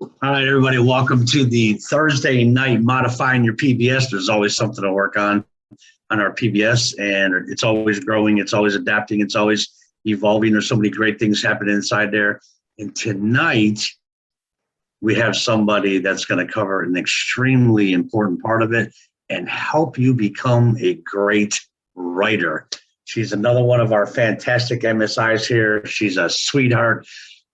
All right, everybody, welcome to the Thursday night modifying your PBS. There's always something to work on our PBS, and it's always growing, it's always adapting, it's always evolving. There's so many great things happening inside there. And tonight, we have somebody that's going to cover an extremely important part of it and help you become a great writer. She's another one of our fantastic MSIs here. She's a sweetheart.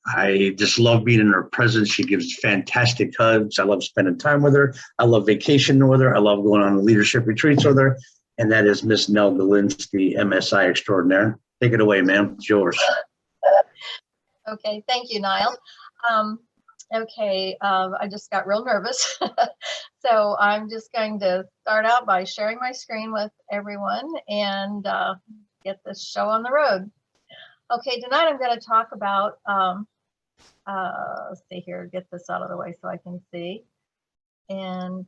I just love being in her presence. She gives fantastic hugs. I love spending time with her. I love vacationing with her. I love going on leadership retreats with her. And that is Miss Nell Galinsky, MSI extraordinaire. Take it away, ma'am. It's yours. Okay, thank you, Niall. I just got real nervous. So I'm just going to start out by sharing my screen with everyone and get this show on the road. Okay, tonight I'm going to talk about, let's see here, get this out of the way so I can see. And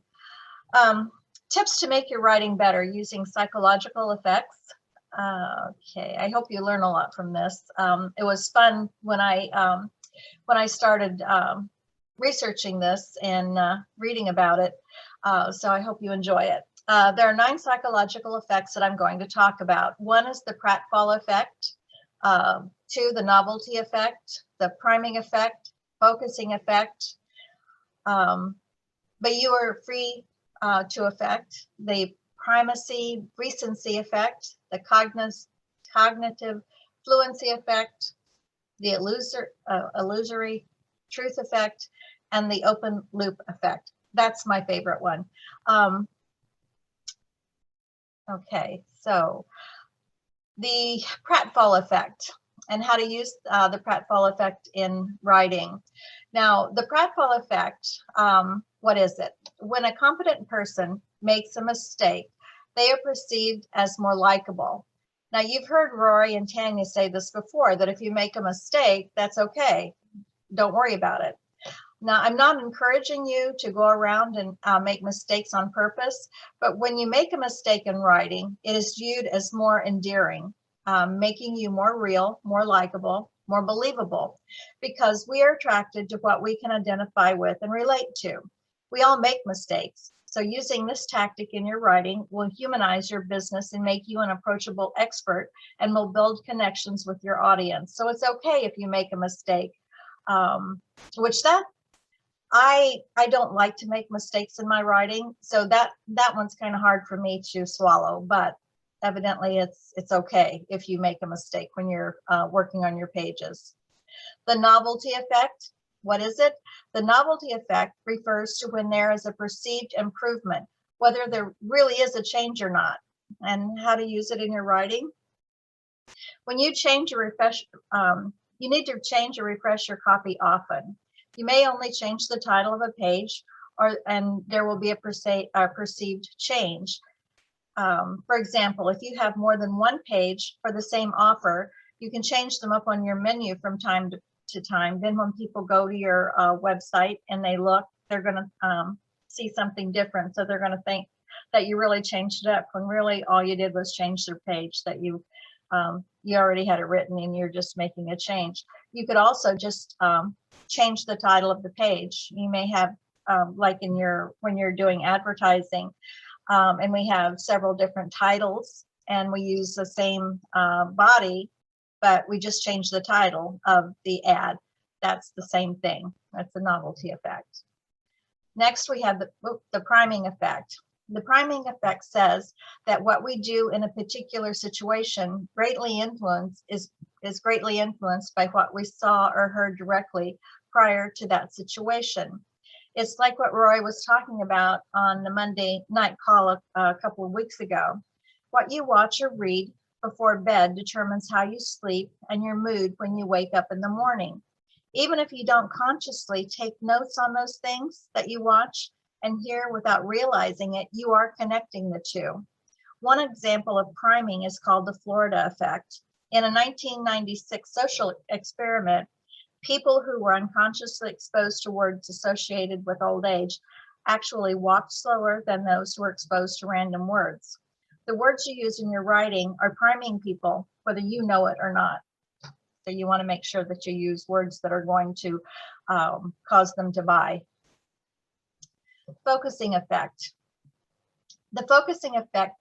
tips to make your writing better using psychological effects. Okay, I hope you learn a lot from this. It was fun when I started researching this and reading about it. So I hope you enjoy it. There are 9 psychological effects that I'm going to talk about. One is the pratfall effect. 2, the novelty effect, the priming effect, focusing effect. But you are free to affect the primacy, recency effect, the cognitive fluency effect, the illusory truth effect, and the open loop effect. That's my favorite one. Okay, so the pratfall effect and how to use the pratfall effect in writing. Now, the pratfall effect, what is it? When a competent person makes a mistake, they are perceived as more likable. Now, you've heard Rory and Tanya say this before, that if you make a mistake, that's okay. Don't worry about it. Now, I'm not encouraging you to go around and make mistakes on purpose, but when you make a mistake in writing, it is viewed as more endearing, making you more real, more likable, more believable, because we are attracted to what we can identify with and relate to. We all make mistakes, so using this tactic in your writing will humanize your business and make you an approachable expert and will build connections with your audience. So it's okay if you make a mistake, I don't like to make mistakes in my writing, so that one's kind of hard for me to swallow, but evidently it's okay if you make a mistake when you're working on your pages. The novelty effect, what is it? The novelty effect refers to when there is a perceived improvement, whether there really is a change or not, and how to use it in your writing. When you change or refresh, you need to change or refresh your copy often. You may only change the title of a page, and there will be a perceived change. For example, if you have more than one page for the same offer, you can change them up on your menu from time to time. Then when people go to your website and they look, they're going to see something different. So they're going to think that you really changed it up when really all you did was change their page, that you already had it written and you're just making a change. You could also just change the title of the page. You may have, like when you're doing advertising, and we have several different titles and we use the same body, but we just change the title of the ad. That's the same thing. That's the novelty effect. Next, we have the priming effect. The priming effect says that what we do in a particular situation is greatly influenced by what we saw or heard directly prior to that situation. It's like what Roy was talking about on the Monday night call a couple of weeks ago. What you watch or read before bed determines how you sleep and your mood when you wake up in the morning. Even if you don't consciously take notes on those things that you watch and hear without realizing it, you are connecting the two. One example of priming is called the Florida effect. In a 1996 social experiment, people who were unconsciously exposed to words associated with old age actually walked slower than those who were exposed to random words. The words you use in your writing are priming people, whether you know it or not. So you want to make sure that you use words that are going to cause them to buy. Focusing effect. The focusing effect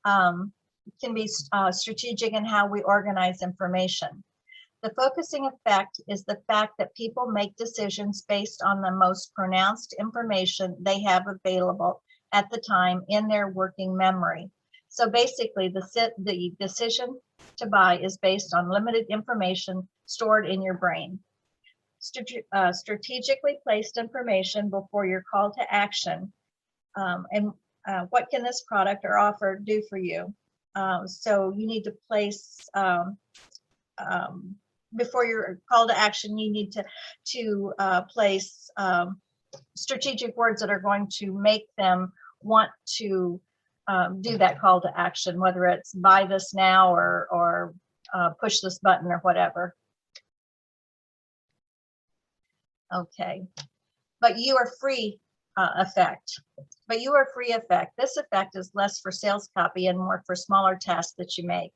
can be strategic in how we organize information. The focusing effect is the fact that people make decisions based on the most pronounced information they have available at the time in their working memory. So basically, the decision to buy is based on limited information stored in your brain. Strategically placed information before your call to action. What can this product or offer do for you? So you need to place, before your call to action, you need to place strategic words that are going to make them want to do that call to action, whether it's buy this now or push this button or whatever. Okay, but you are free effect. But you are free effect. This effect is less for sales copy and more for smaller tasks that you make.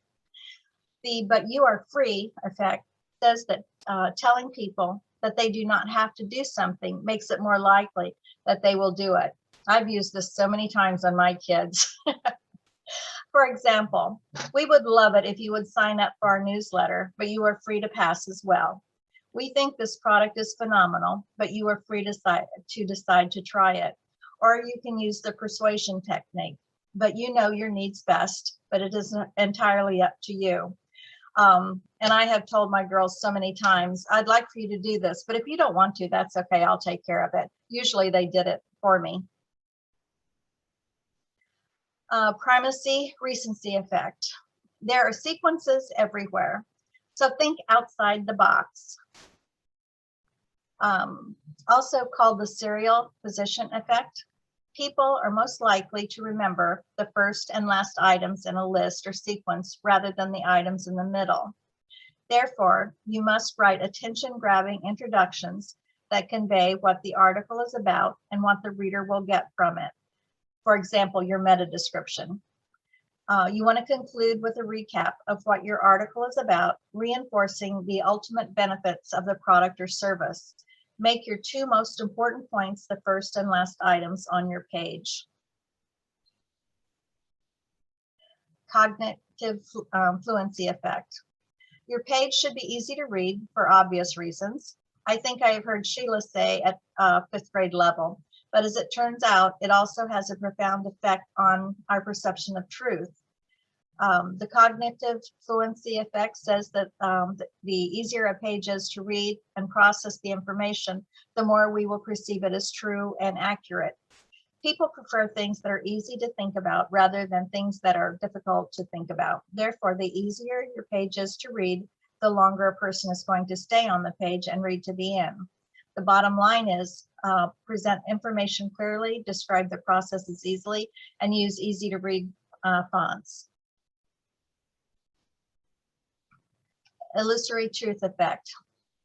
The but you are free effect says that telling people that they do not have to do something makes it more likely that they will do it. I've used this so many times on my kids. For example, we would love it if you would sign up for our newsletter, but you are free to pass as well. We think this product is phenomenal, but you are free to decide to try it. Or you can use the persuasion technique, but you know your needs best, but it is entirely up to you. And I have told my girls so many times, I'd like for you to do this, but if you don't want to, that's okay, I'll take care of it. Usually they did it for me. Primacy, recency effect. There are sequences everywhere, so think outside the box. Also called the serial position effect. People are most likely to remember the first and last items in a list or sequence rather than the items in the middle. Therefore, you must write attention-grabbing introductions that convey what the article is about and what the reader will get from it. For example, your meta description. You want to conclude with a recap of what your article is about, reinforcing the ultimate benefits of the product or service. Make your two most important points the first and last items on your page. Cognitive fluency effect. Your page should be easy to read for obvious reasons. I think I have heard Sheila say at 5th grade level, but as it turns out, it also has a profound effect on our perception of truth. The cognitive fluency effect says that the easier a page is to read and process the information, the more we will perceive it as true and accurate. People prefer things that are easy to think about rather than things that are difficult to think about. Therefore, the easier your page is to read, the longer a person is going to stay on the page and read to the end. The bottom line is present information clearly, describe the processes easily, and use easy to read fonts. Illusory truth effect.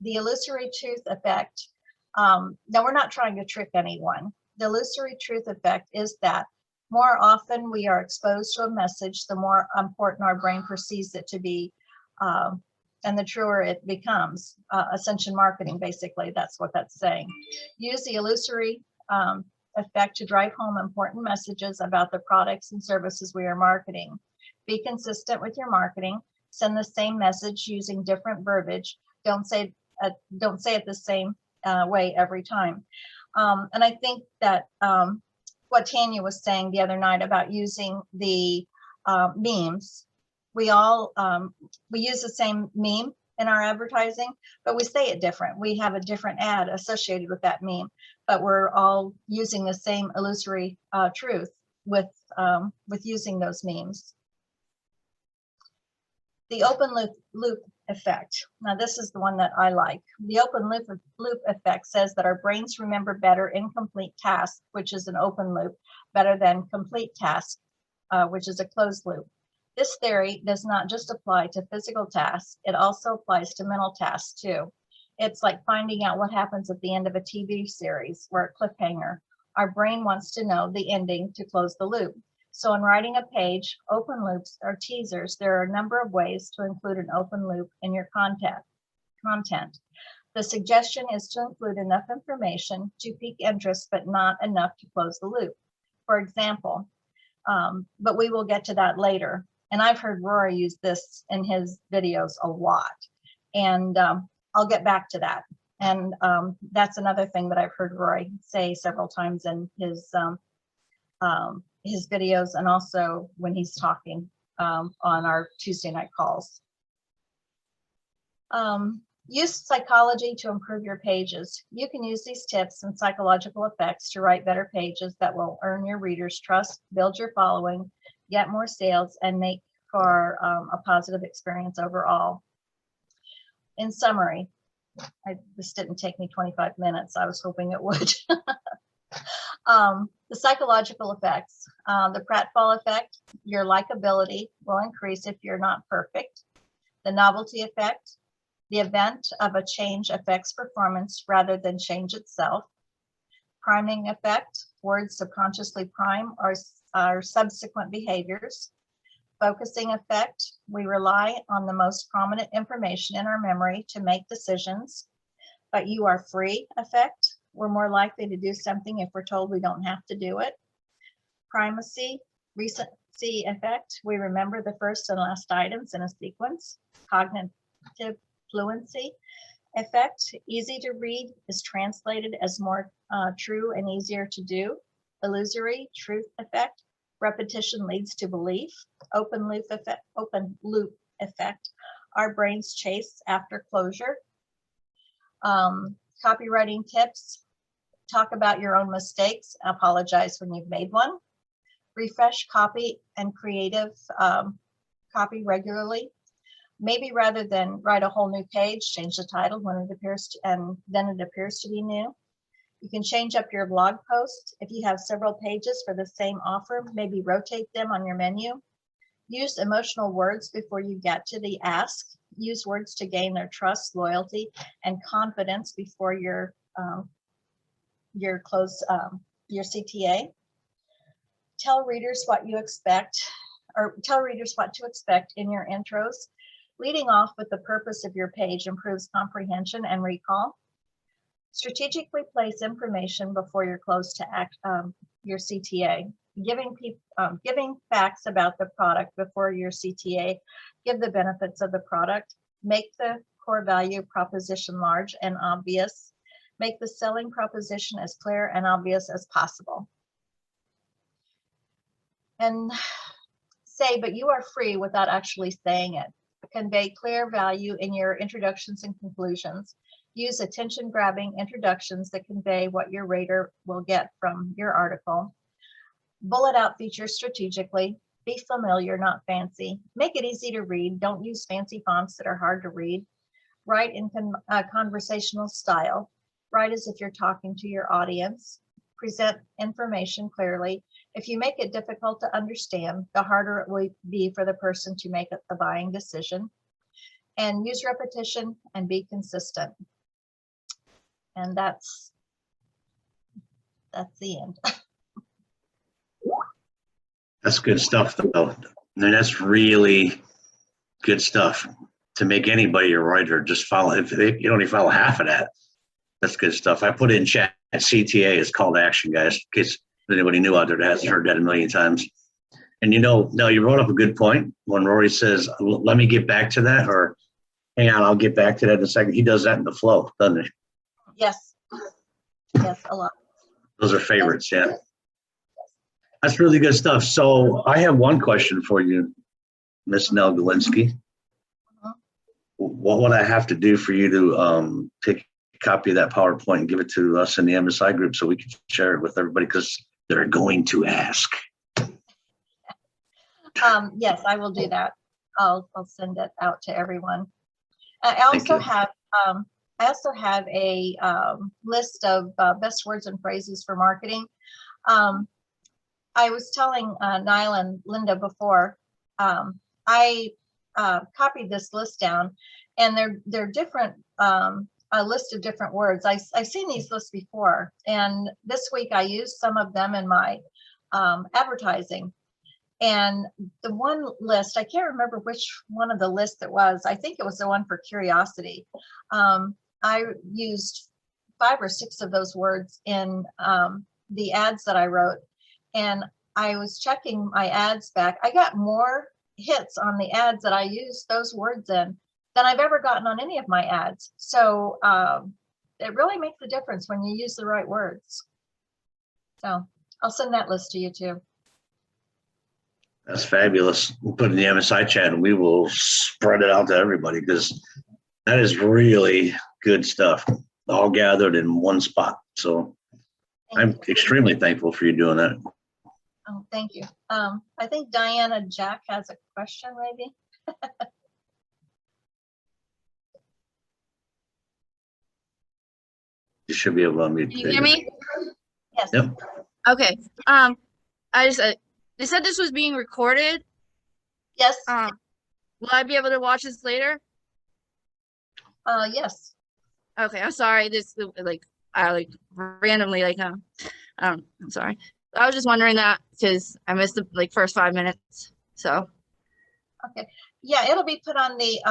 The illusory truth effect, now we're not trying to trick anyone. The illusory truth effect is that more often we are exposed to a message, the more important our brain perceives it to be, and the truer it becomes. Ascension marketing, basically, that's what that's saying. Use the illusory effect to drive home important messages about the products and services we are marketing. Be consistent with your marketing. Send the same message using different verbiage. Don't say it the same way every time. And I think that what Tanya was saying the other night about using the memes, we use the same meme in our advertising, but we say it different. We have a different ad associated with that meme, but we're all using the same illusory truth with using those memes. The open loop effect. Now this is the one that I like. The open loop effect says that our brains remember better incomplete tasks, which is an open loop, better than complete tasks, which is a closed loop. This theory does not just apply to physical tasks, it also applies to mental tasks too. It's like finding out what happens at the end of a TV series or a cliffhanger. Our brain wants to know the ending to close the loop. So in writing a page, open loops or teasers, there are a number of ways to include an open loop in your content. content. The suggestion is to include enough information to pique interest, but not enough to close the loop. For example, but we will get to that later. And I've heard Rory use this in his videos a lot. And I'll get back to that. And that's another thing that I've heard Rory say several times in his videos, and also when he's talking on our Tuesday night calls. Use psychology to improve your pages. You can use these tips and psychological effects to write better pages that will earn your readers' trust, build your following, get more sales, and make for a positive experience overall. In summary, this didn't take me 25 minutes. I was hoping it would. The psychological effects. The pratfall effect, your likability will increase if you're not perfect. The novelty effect, the event of a change affects performance rather than change itself. Priming effect, words subconsciously prime our subsequent behaviors. Focusing effect, we rely on the most prominent information in our memory to make decisions. But you are free effect, we're more likely to do something if we're told we don't have to do it. Primacy, recency effect, we remember the first and last items in a sequence. Cognitive fluency effect, easy to read is translated as more true and easier to do. Illusory, truth effect, repetition leads to belief. Open loop effect, our brains chase after closure. Copywriting tips, talk about your own mistakes, apologize when you've made one. Refresh copy and creative copy regularly. Maybe rather than write a whole new page, change the title when it appears to, and then it appears to be new. You can change up your blog post. If you have several pages for the same offer, maybe rotate them on your menu. Use emotional words before you get to the ask. Use words to gain their trust, loyalty, and confidence before your CTA. Tell readers what you expect, or tell readers what to expect in your intros. Leading off with the purpose of your page improves comprehension and recall. Strategically place information before your close to act, your CTA. Giving facts about the product before your CTA, give the benefits of the product, make the core value proposition large and obvious, make the selling proposition as clear and obvious as possible. And say, but you are free without actually saying it. Convey clear value in your introductions and conclusions. Use attention-grabbing introductions that convey what your reader will get from your article. Bullet out features strategically. Be familiar, not fancy. Make it easy to read. Don't use fancy fonts that are hard to read. Write in conversational style. Write as if you're talking to your audience. Present information clearly. If you make it difficult to understand, the harder it will be for the person to make a buying decision. And use repetition and be consistent. And that's the end. That's good stuff, though. And that's really good stuff to make anybody a writer. Just follow. If you only follow half of that, that's good stuff. I put it in chat. CTA is call to action, guys. In case anybody new out there that hasn't heard that a million times. And now you brought up a good point when Rory says, "Let me get back to that," or "Hang on, I'll get back to that in a second." He does that in the flow, doesn't he? Yes. Yes, a lot. Those are favorites, yeah. That's really good stuff. So I have one question for you, Miss Nell Galinsky. What would I have to do for you to take a copy of that PowerPoint and give it to us in the MSI group so we can share it with everybody, because they're going to ask? Yes, I will do that. I'll send it out to everyone. I also have a list of best words and phrases for marketing. I was telling Niall and Linda before, I copied this list down, and they're different, a list of different words. I've seen these lists before, and this week I used some of them in my advertising. And the one list, I can't remember which one of the lists it was. I think it was the one for curiosity. I used 5 or 6 of those words in the ads that I wrote. And I was checking my ads back. I got more hits on the ads that I used those words in than I've ever gotten on any of my ads. So it really makes a difference when you use the right words. So I'll send that list to you too. That's fabulous. We'll put it in the MSI chat and we will spread it out to everybody because that is really good stuff, all gathered in one spot. So I'm extremely thankful for you doing that. Oh, thank you. I think Diana Jack has a question, maybe. You should be able to unmute. Can you hear me? Yes. Yep. Okay. I just they said this was being recorded. Yes. Will I be able to watch this later? Yes. Okay, I'm sorry. I randomly I'm sorry. I was just wondering that because I missed the first 5 minutes. So. Okay. Yeah, it'll be put on the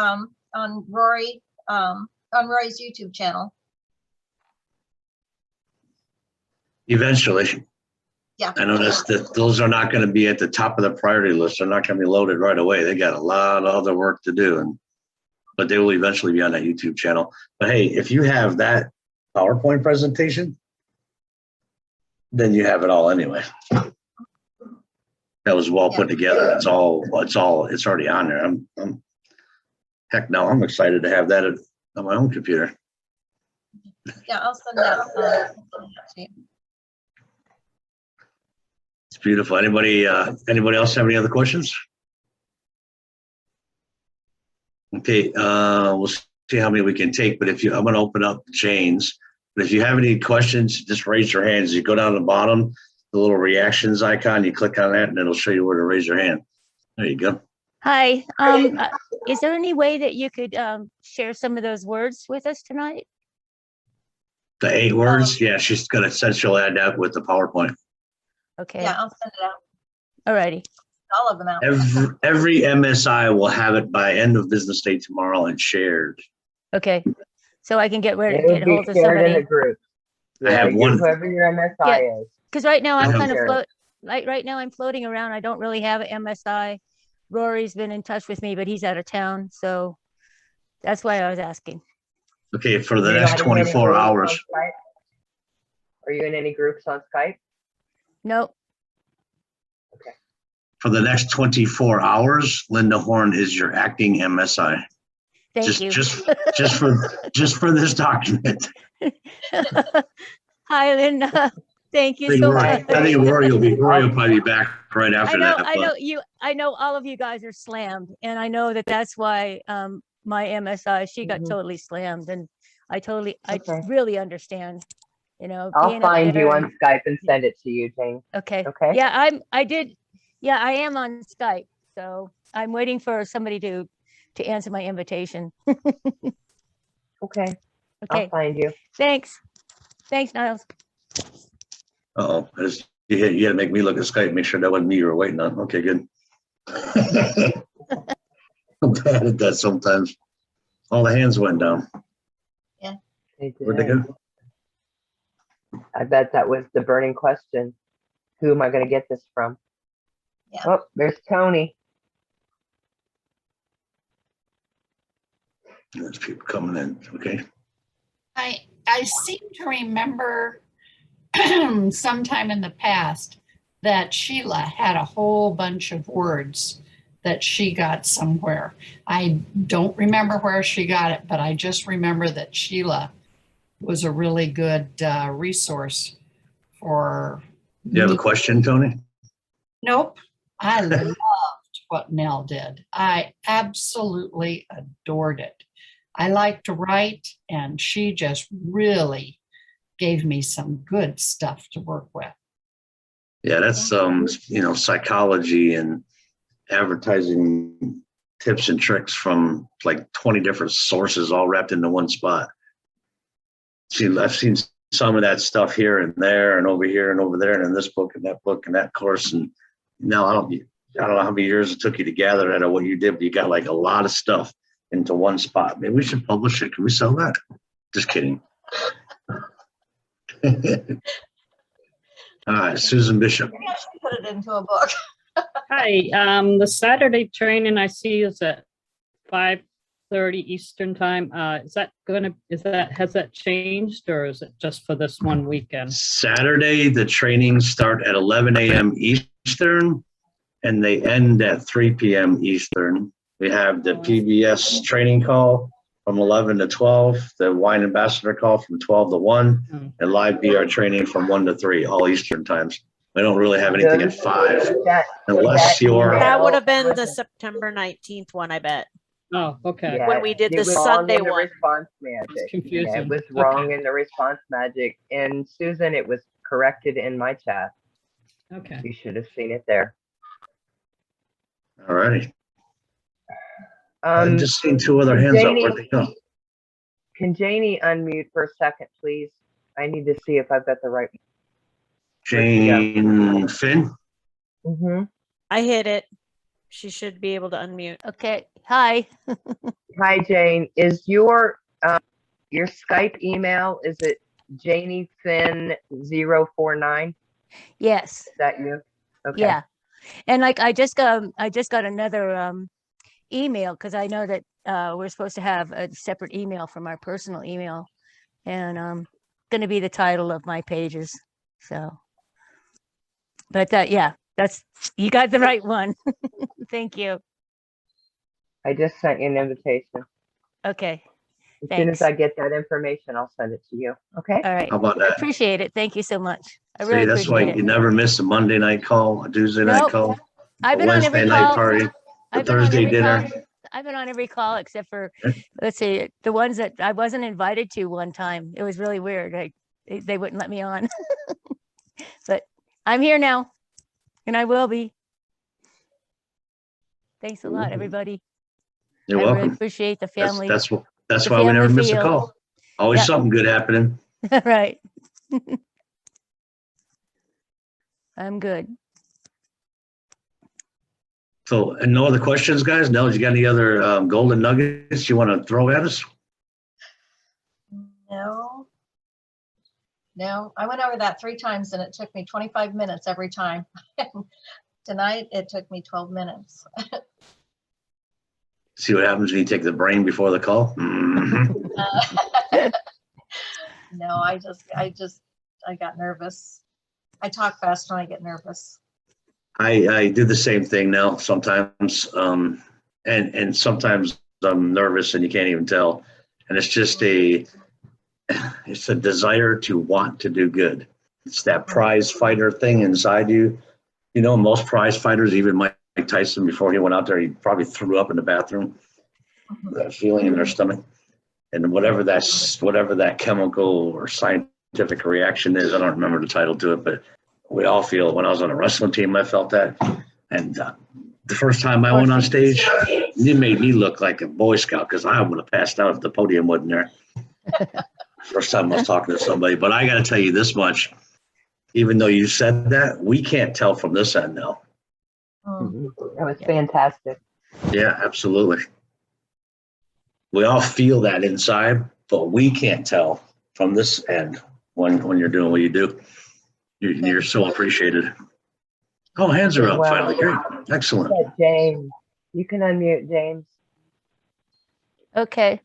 on Rory's YouTube channel. Eventually. Yeah. I noticed that those are not going to be at the top of the priority list. They're not going to be loaded right away. They got a lot of other work to do, but they will eventually be on that YouTube channel. But hey, if you have that PowerPoint presentation, then you have it all anyway. That was well put together. It's already on there. Heck no, I'm excited to have that on my own computer. Yeah, I'll send that to you. It's beautiful. Anybody else have any other questions? Okay, we'll see how many we can take, but I'm going to open up Jane's. But if you have any questions, just raise your hands. You go down the bottom, the little reactions icon, you click on that and it'll show you where to raise your hand. There you go. Hi, is there any way that you could share some of those words with us tonight? The 8 words? Yeah, she's going to send, she'll add that with the PowerPoint. Okay. Yeah, I'll send it out. All righty. All of them out. Every MSI will have it by end of business day tomorrow and shared. Okay. So I can get hold of in a somebody. group. I have one. Whoever your MSI is. Because right now I'm I kind of have- right now I'm floating around. I don't really have an MSI. Rory's been in touch with me, but he's out of town. So that's why I was asking. Okay, for the You next not in any 24 groups hours. on Skype? Are you in any groups on Skype? Nope. For the next 24 hours, Linda Horn is your acting MSI. Thank you. Just for this document. Hi, Linda. Thank you so much. I think Rory will probably be back right after that. I know all of you guys are slammed, and I know that's why my MSI, she got totally slammed, and I really understand, I'll being up find you there on Skype and send it to you, Jane. Okay. Okay. Yeah, I am on Skype, so I'm waiting for somebody to answer my invitation. Okay. Okay. I'll find you. Thanks, Niles. Uh-oh, you had to make me look at Skype, make sure that wasn't me you were waiting on. Okay, good. I'm bad at that sometimes. All the hands went down. Yeah. Where'd they go? I bet that was the burning question. Who am I going to get this from? Yeah. Oh, there's Tony. There's people coming in. Okay. I seem to remember sometime in the past that Sheila had a whole bunch of words that she got somewhere. I don't remember where she got it, but I just remember that Sheila was a really good resource for. You have a question, Tony? Nope. I loved what Nell did. I absolutely adored it. I like to write, and she just really gave me some good stuff to work with. Yeah, that's psychology and advertising tips and tricks from like 20 different sources all wrapped into one spot. See, I've seen some of that stuff here and there and over here and over there and in this book and that course. And now I don't know how many years it took you to gather that or what you did, but you got like a lot of stuff into one spot. Maybe we should publish it. Can we sell that? Just kidding. All right, Susan Bishop. Maybe I should put it into a book. Hi, the Saturday training I see is at 5:30 Eastern time. Has that changed, or is it just for this one weekend? Saturday, the trainings start at 11 a.m. Eastern, and they end at 3 p.m. Eastern. We have the PBS training call from 11 to 12, the Wine Ambassador call from 12 to 1, and live BR training from 1 to 3, all Eastern times. We don't really have anything at 5, unless you're... That would have been the September 19th one, I bet. Oh, okay. Yeah, When we did it the was wrong Sunday in the one. response It's magic. confusing. Yeah, it was wrong Okay. in the response magic. And Susan, it was corrected in my chat. Okay. You should have seen it there. All righty. I've just seen 2 other hands up. Janie, Where'd they go? Can Janie unmute for a second, please? I need to see if I've got the right. Jane Finn? Mm-hmm. I hit it. She should be able to unmute. Okay, hi. Hi, Jane. Is your Skype email, is it JanieFinn049? Yes, Is that you? Okay. yeah. And like I just got another email because I know that we're supposed to have a separate email from our personal email, and going to be the title of my pages. So, but yeah, you got the right one. Thank you. I just sent you an invitation. Okay. As soon as Thanks. I get that information, I'll send it to you. Okay. All right. How about I that? appreciate it. Thank you so much. I See, really that's why appreciate you it. never miss a Monday night call, a Tuesday night Nope. call, I've a been on every Wednesday night call. party, a I've been on Thursday every dinner. call. I've been on every call except for, let's see, the ones that I wasn't invited to one time. It was really weird. They wouldn't let me on. But I'm here now, and I will be. Thanks a lot, everybody. You're I really welcome. appreciate the That's family. that's the why we never family miss a feel. call. Always Yep. something good happening. Right. I'm good. So, and no other questions, guys? No, you got any other golden nuggets you want to throw at us? No. No, I went over that 3 times and it took me 25 minutes every time. Tonight, it took me 12 minutes. See what happens when you take the brain before the call? Mhm. No, I got nervous. I talk fast when I get nervous. I do the same thing now sometimes. And sometimes I'm nervous and you can't even tell. And it's just it's a desire to want to do good. It's that prize fighter thing inside you. You know, most prize fighters, even Mike Tyson, before he went out there, he probably threw up in the bathroom, that feeling in their stomach. And whatever that chemical or scientific reaction is, I don't remember the title to it, but we all feel it. When I was on a wrestling team, I felt that. And the first time I went on stage, it made me look like a Boy Scout because I would have passed out if the podium wasn't there. First time I was talking to somebody. But I got to tell you this much. Even though you said that, we can't tell from this end now. That was fantastic. Yeah, absolutely. We all feel that inside, but we can't tell from this end when you're doing what you do. You're so appreciated. Oh, hands are up Well, finally. Great. Excellent. Yeah, James, you can unmute James. Okay.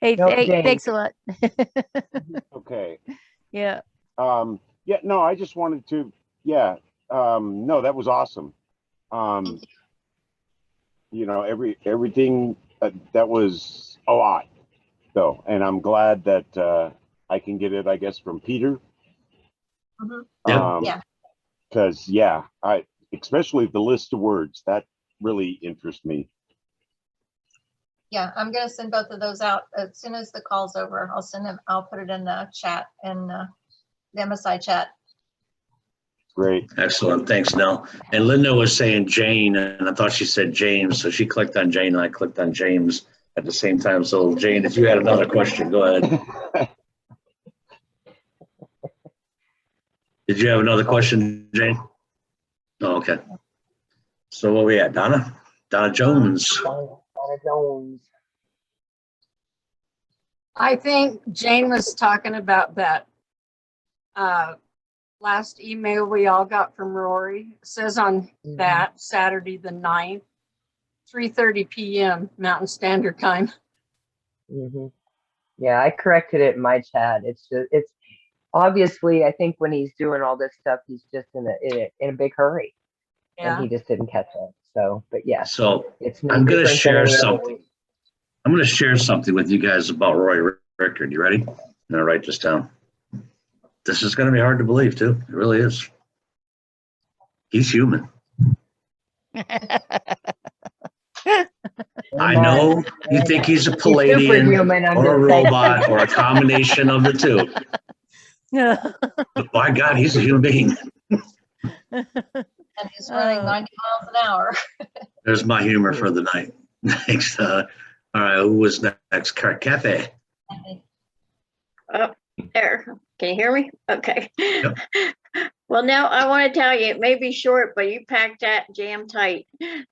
Hey, No, James. thanks a lot. Okay. Yeah. Yeah, no, I just wanted to, no, that was awesome. You know, everything that was a lot though. And I'm glad that I can get it, I guess, from Peter. Yeah. Cause especially the list of words that really interests me. Yeah, I'm gonna send both of those out as soon as the call's over. I'll put it in the chat and the MSI chat. Great. Excellent. Thanks, Nell. And Linda was saying Jane, and I thought she said James. So she clicked on Jane and I clicked on James at the same time. So Jane, if you had another question, go ahead. Did you have another question, Jane? Oh, okay. So where we at, Donna? Donna Jones. Donna Jones. I think Jane was talking about that last email we all got from Rory. It says on that Saturday the 9th, 3:30 p.m. Mountain Standard Time. Yeah, I corrected it in my chat. It's obviously, I think when he's doing all this stuff, he's just in a big hurry, and he just didn't catch up. So, but yeah. So it's no I'm going to different than share any other something. week. I'm going to share something with you guys about Roy Rickard. You ready? I'm going to write this down. This is going to be hard to believe, too. It really is. He's human. I know you think he's a Palladian or a robot or a combination of the two. But by God, he's a human being. And he's running 90 miles an hour. There's my humor for the night. Thanks. All right, who was next? Kathy. Oh, there. Can you hear me? Okay. Yep. Well, now I want to tell you, it may be short, but you packed that jam tight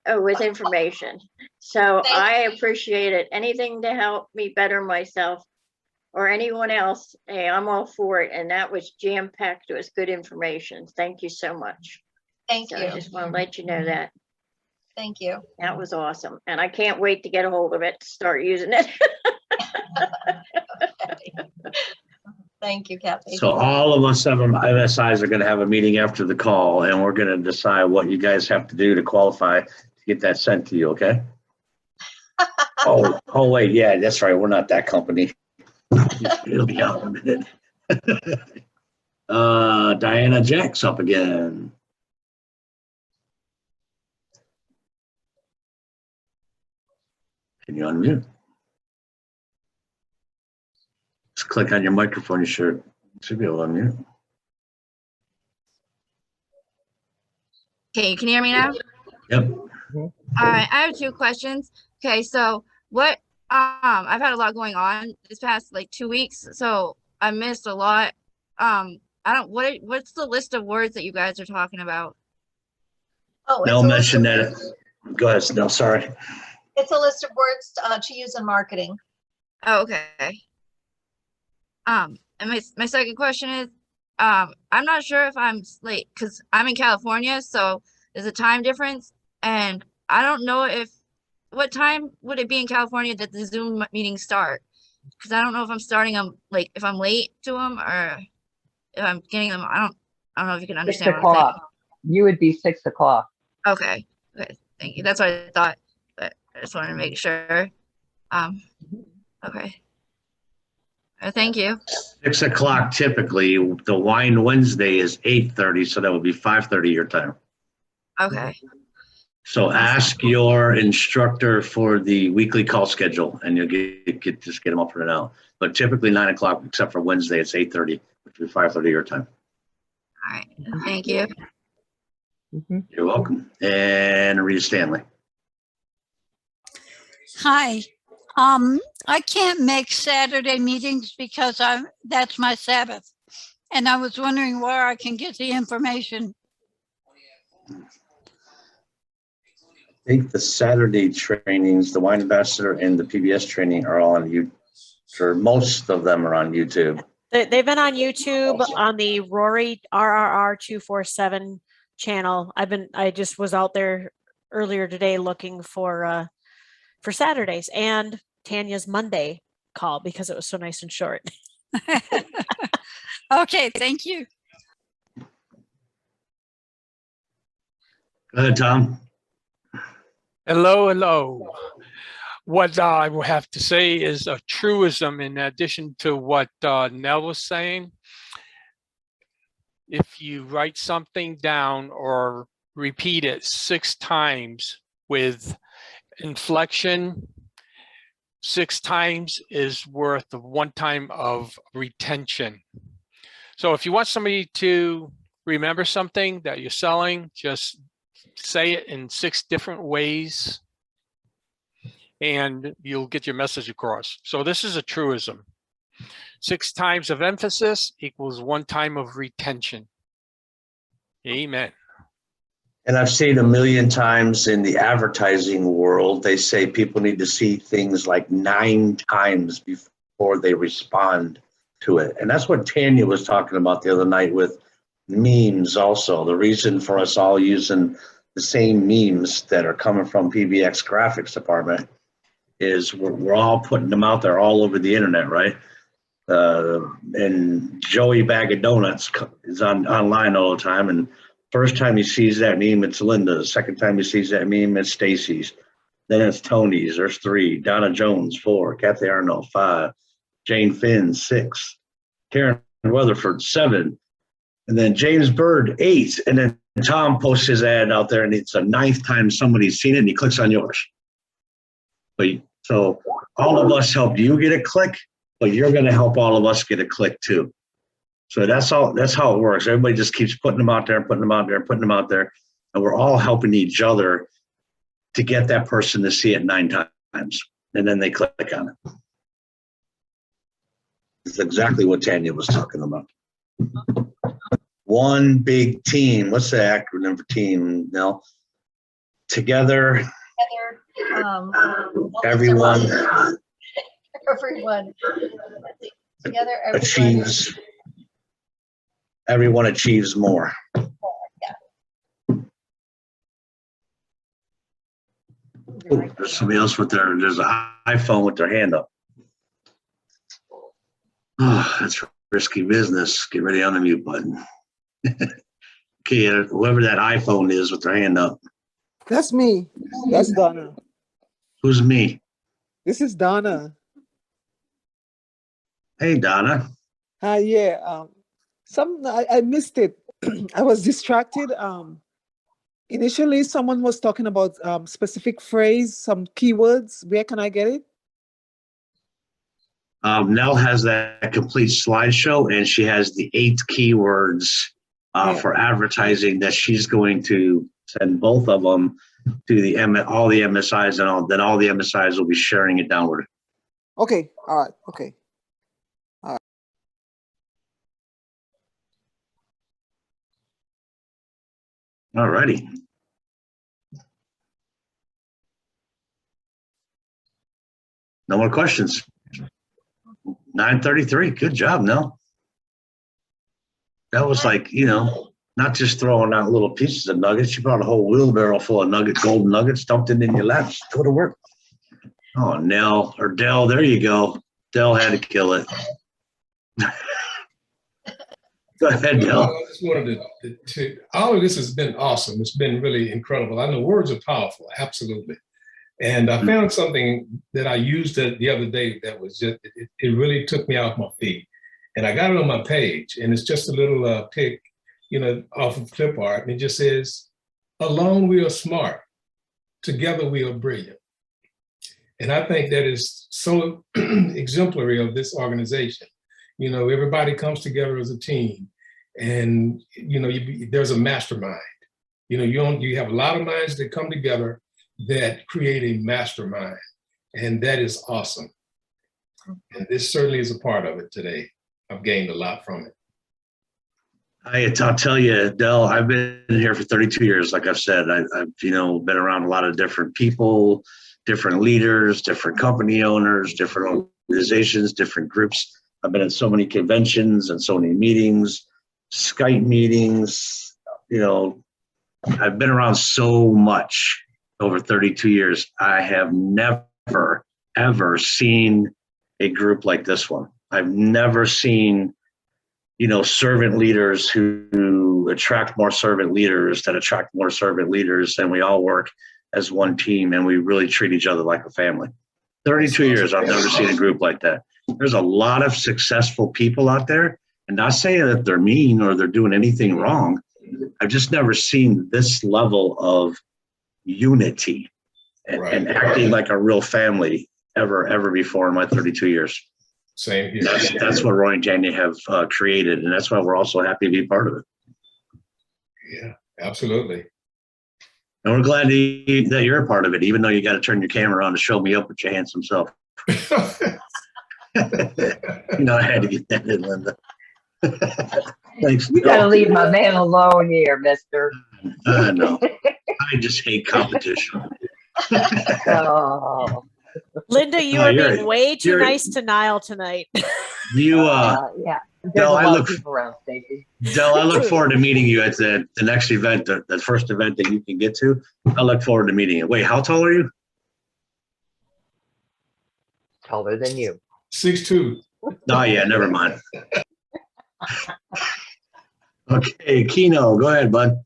with information. So I appreciate it. Anything to help me better myself or anyone else, hey, I'm all for it. And that was jam packed with good information. Thank you so much. Thank you. I just want to let you know that. Thank you. That was awesome. And I can't wait to get a hold of it to start using it. Thank you, Kathy. So all of us MSIs are going to have a meeting after the call, and we're going to decide what you guys have to do to qualify to get that sent to you, okay? oh, wait, yeah, that's right. We're not that company. It'll be out in a minute. Diana Jack's up again. Can you unmute? Just click on your microphone. You should be able to unmute. Okay, can you hear me now? Yep. All right, I have 2 questions. Okay, so what, I've had a lot going on this past like 2 weeks, so I missed a lot. What's the list of words that you guys are talking about? Oh, They'll mention that. Go ahead. No, sorry. It's a list of words to use in marketing. Oh, okay. And my second question is, I'm not sure if I'm late because I'm in California, so there's a time difference, and I don't know what time would it be in California that the Zoom meetings start? Because I don't know if I'm starting them if I'm late to them or if I'm getting them. I don't know if you can understand 6 what I'm saying. o'clock. You would be 6 o'clock. Okay. Okay. Thank you. That's what I thought, but I just wanted to make sure. Okay. Thank you. 6 o'clock typically. The Wine Wednesday is 8:30, so that would be 5:30 your time. Okay. So ask your instructor for the weekly call schedule, and you'll just get them up and out. But typically 9 o'clock, except for Wednesday, it's 8:30, which would be 5:30 your time. All right. Thank you. You're welcome. And Rita Stanley. Hi. I can't make Saturday meetings because that's my Sabbath. And I was wondering where I can get the information. I think the Saturday trainings, the Wine Ambassador and the PBS training are all on YouTube. Or most of them are on YouTube. They've been on YouTube on the Rory RRR247 channel. I just was out there earlier today looking for Saturdays and Tanya's Monday call because it was so nice and short. Okay, thank you. Go ahead, Tom. Hello. What I will have to say is a truism in addition to what Nell was saying. If you write something down or repeat it 6 times with inflection, 6 times is worth of 1 time of retention. So if you want somebody to remember something that you're selling, just say it in 6 different ways and you'll get your message across. So this is a truism. 6 times of emphasis equals 1 time of retention. Amen. And I've seen a million times in the advertising world, they say people need to see things like 9 times before they respond to it. And that's what Tanya was talking about the other night with memes also. The reason for us all using the same memes that are coming from PBX graphics department is we're all putting them out there all over the internet, right? And Joey Bag of Donuts is online all the time. And first time he sees that meme, it's Linda's. Second time he sees that meme, it's Stacy's. Then it's Tony's. There's 3. Donna Jones, 4. Kathy Arnold, 5. Jane Finn, 6. Karen Weatherford, 7. And then James Bird, 8. And then Tom posts his ad out there, and it's the 9th time somebody's seen it, and he clicks on yours. So all of us helped you get a click, but you're going to help all of us get a click too. So that's how it works. Everybody just keeps putting them out there, putting them out there, putting them out there. And we're all helping each other to get that person to see it 9 times. And then they click on it. It's exactly what Tanya was talking about. One big team. What's the acronym for team, Nell? Together. Everyone. Everyone. Together, everyone achieves. Everyone achieves more. Yeah. Ooh, there's somebody else there's an iPhone with their hand up. Oh, that's risky business. Get ready on the mute button. Okay, whoever that iPhone is with their hand up. That's me. That's Donna. Who's me? This is Donna. Hey, Donna. Hi, yeah. I missed it. I was distracted. Initially, someone was talking about specific phrase, some keywords. Where can I get it? Nell has that complete slideshow, and she has the 8 keywords for advertising that she's going to send both of them to all the MSIs, and then all the MSIs will be sharing it downward. Okay. All right. Okay. All right. All righty. No more questions. 9:33. Good job, Nell. That was like, not just throwing out little pieces of nuggets. You brought a whole wheelbarrow full of golden nuggets, dumped it in your lap. Just go to work. Oh, Nell or Dell. There you go. Dell had to kill it. Go ahead, Dell. I just wanted to all of this has been awesome. It's been really incredible. I know words are powerful, absolutely. And I found something that I used the other day that was just, it really took me off my feet. And I got it on my page, and it's just a little pic, off of clip art. And it just says, alone we are smart, together we are brilliant. And I think that is so exemplary of this organization. Everybody comes together as a team, and, there's a mastermind. You have a lot of minds that come together that create a mastermind, and that is awesome. And this certainly is a part of it today. I've gained a lot from it. I'll tell you, Dell, I've been here for 32 years. Like I've said, I've been around a lot of different people, different leaders, different company owners, different organizations, different groups. I've been at so many conventions and so many meetings, Skype meetings. I've been around so much over 32 years. I have never, ever seen a group like this one. I've never seen, servant leaders who attract more servant leaders that attract more servant leaders, and we all work as one team, and we really treat each other like a family. 32 years, I've never seen a group like that. There's a lot of successful people out there, and not saying that they're mean or they're doing anything wrong. I've just never seen this level of unity and acting like a real family ever before in my 32 years. Same here. That's what Roy and Tanya have created, and that's why we're also happy to be part of it. Yeah, absolutely. And we're glad that you're a part of it, even though you got to turn your camera on to show me up with your handsome self. I had to get that in, Linda. Thanks. You gotta leave my man alone here, mister. No, I just hate competition. Oh. Linda, you No, are you're- being way too you're- nice to Niall tonight. You, Yeah, there's Del, a I lot look, of people around, Stacy. Del, I look forward to meeting you at the next event, the first event that you can get to. I look forward to meeting you. Wait, how tall are you? Taller than you. 6'2". Oh, yeah, never mind. Okay, Keno, go ahead, bud.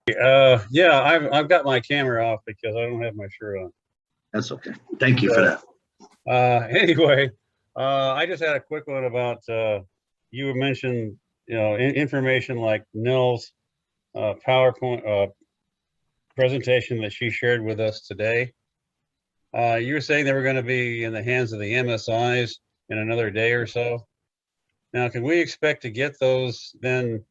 Yeah, I've got my camera off because I don't have my shirt on. That's okay. Thank you for that. Anyway, I just had a quick one about you mentioned, information like Nell's PowerPoint presentation that she shared with us today. You were saying they were going to be in the hands of the MSIs in another day or so. Now, can we expect to get those then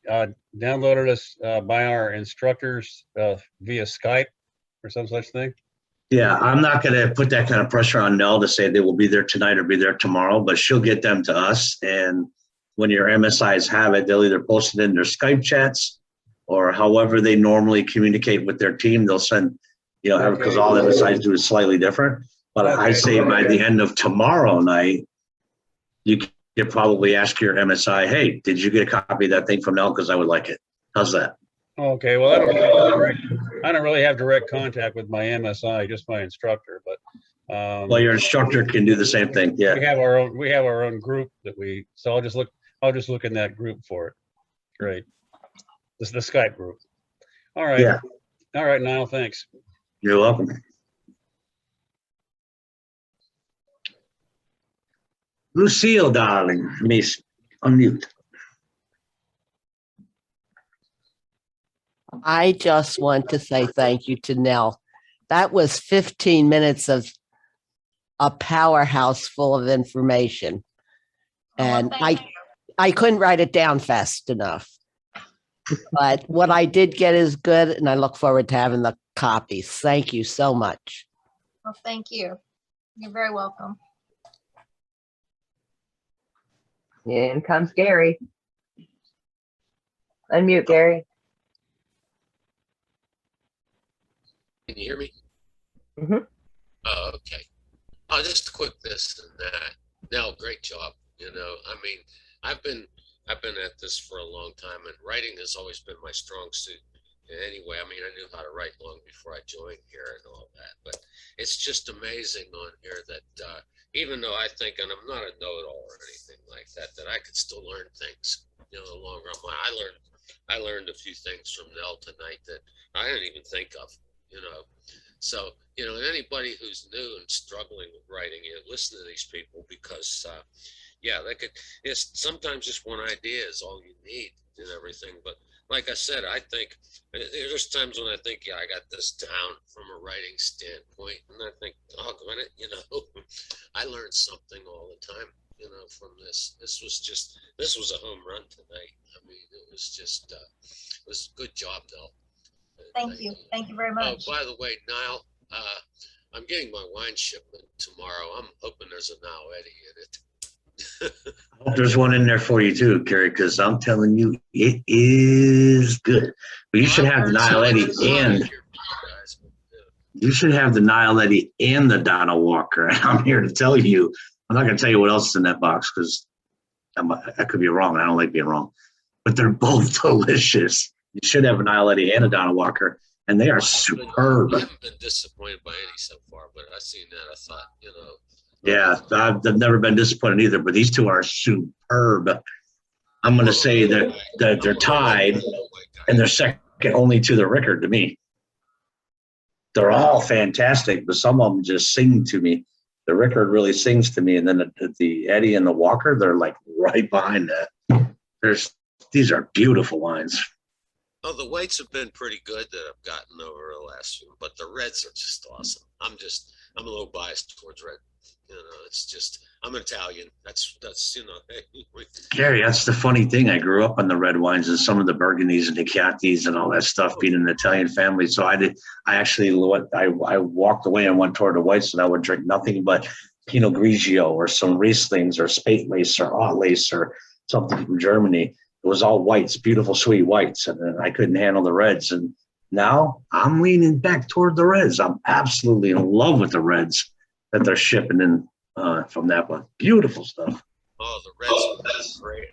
downloaded us by our instructors via Skype or some such thing? Yeah, I'm not going to put that kind of pressure on Nell to say they will be there tonight or be there tomorrow, but she'll get them to us. And when your MSIs have it, they'll either post it in their Skype chats or however they normally communicate with their team. They'll send, because all MSIs do is slightly different. But I say by the end of tomorrow night, you could probably ask your MSI, hey, did you get a copy of that thing from Nell? Because I would like it. How's that? Okay, well, I don't really have direct contact with my MSI, just my instructor, but Well, your instructor can do the same thing. Yeah. we have our own group so I'll just look in that group for it. Great. This is the Skype group. All right. Yeah. All right, Niall, thanks. You're welcome. Lucille, darling, let me unmute. I just want to say thank you to Nell. That was 15 minutes of a powerhouse full of information. And I couldn't write it down fast enough. But what I did get is good, and I look forward to having the copies. Thank you so much. Well, thank you. You're very welcome. In comes Gary. Unmute, Gary. Can you hear me? Mm-hmm. Oh, okay. Oh, just a quick this and that. Nell, great job. I mean, I've been at this for a long time, and writing has always been my strong suit. Anyway, I mean, I knew how to write long before I joined here and all that, but it's just amazing on here that even though I think, and I'm not a know-it-all or anything like that, that I could still learn things, in the long run. I learned a few things from Nell tonight that I didn't even think of, So, anybody who's new and struggling with writing, listen to these people because, it's sometimes just one idea is all you need and everything. But like I said, I think there's times when I think, I got this down from a writing standpoint. And I think, oh, I learned something all the time, from this. This was a home run tonight. I mean, it was a good job, Del. Thank you. Thank you very much. Oh, by the way, Niall, I'm getting my wine shipment tomorrow. I'm hoping there's a Niall Eddy in it. I hope there's one in there for you too, Gary, because I'm telling you, it is good. But you should have the Niall Eddy and you should have the Niall Eddy and the Donna Walker. And I'm here to tell you, I'm not going to tell you what else is in that box because I could be wrong. I don't like being wrong, but they're both delicious. You should have a Niall Eddy and a Donna Walker, and they are superb. I haven't been disappointed by any so far, but I seen that. I thought, Yeah, I've never been disappointed either, but these two are superb. I'm going to say that they're tied, and they're second only to the Rickard to me. They're all fantastic, but some of them just sing to me. The Rickard really sings to me, and then the Eddy and the Walker, they're like right behind that. These are beautiful wines. Oh, the whites have been pretty good that I've gotten over the last few, but the reds are just awesome. I'm a little biased towards red. It's just, I'm Italian. That's Gary, that's the funny thing. I grew up on the red wines and some of the Burgundies and the Chiantis and all that stuff, being an Italian family. So I walked away and went toward the whites, and I would drink nothing but Pinot Grigio or some Rieslings or Spätlese or Auslese or something from Germany. It was all whites, beautiful, sweet whites. And I couldn't handle the reds. And now I'm leaning back toward the reds. I'm absolutely in love with the reds that they're shipping in from Napa. Beautiful stuff. Oh, the reds were great.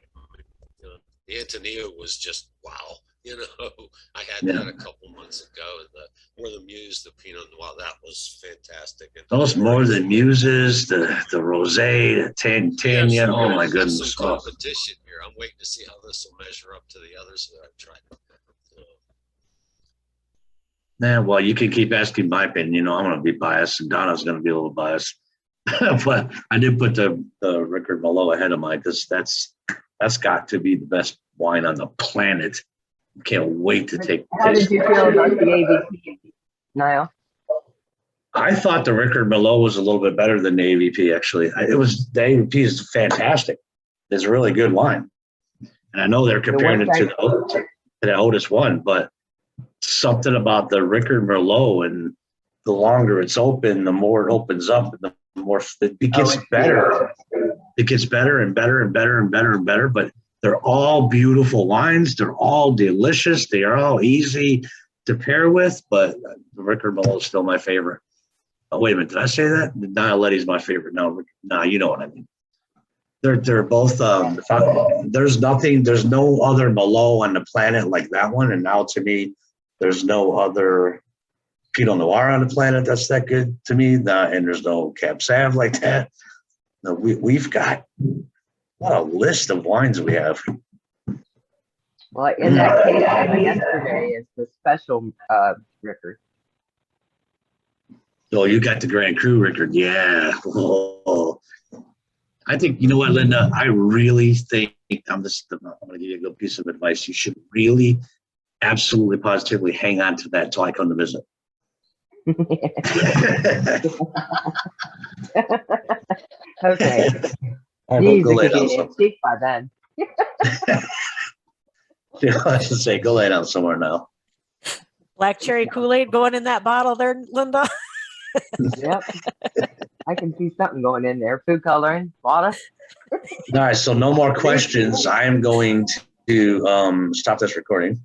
You know, the Antonio was just wow. You know, I had that a couple months ago, and the More Than Muse, the Pinot Noir, that was fantastic. And Those More Than Muses, the Rosé, the Tanya. Oh my goodness! There's some competition here. I'm waiting to see how this will measure up to the others that I've tried. Well, you can keep asking my opinion. You know, I'm going to be biased, and Donna's going to be a little biased. But I did put the Rickard Merlot ahead of mine because that's got to be the best wine on the planet. Can't wait to take. How did you feel about the AVP, Niall? I thought the Rickard Merlot was a little bit better than the AVP. Actually, the AVP is fantastic. It's a really good wine, and I know they're comparing it to the Otis one, but something about the Rickard Merlot, and the longer it's open, the more it opens up, and the more it gets better. It gets better and better and better and better and better. But they're all beautiful wines. They're all delicious. They are all easy to pair with. But the Rickard Merlot is still my favorite. Oh, wait a minute. Did I say that? Niall Letty's my favorite. No, you know what I mean. They're both. There's no other Merlot on the planet like that one. And now to me, there's no other Pinot Noir on the planet that's that good to me. And there's no Cab Sav like that. No, we've got what a list of wines we have. Well, in that case, yesterday is the special Rickard. Oh, you got the Grand Cru Rickard. Yeah. Oh. I think, you know what, Linda? I really think I'm going to give you a good piece of advice. You should really, absolutely, positively hang on to that until I come to visit. Okay. Go lay down somewhere. By then. I should say, go lay down somewhere now. Black cherry Kool-Aid going in that bottle there, Linda. Yep. I can see something going in there. Food coloring, water. All right, so no more questions. I am going to stop this recording.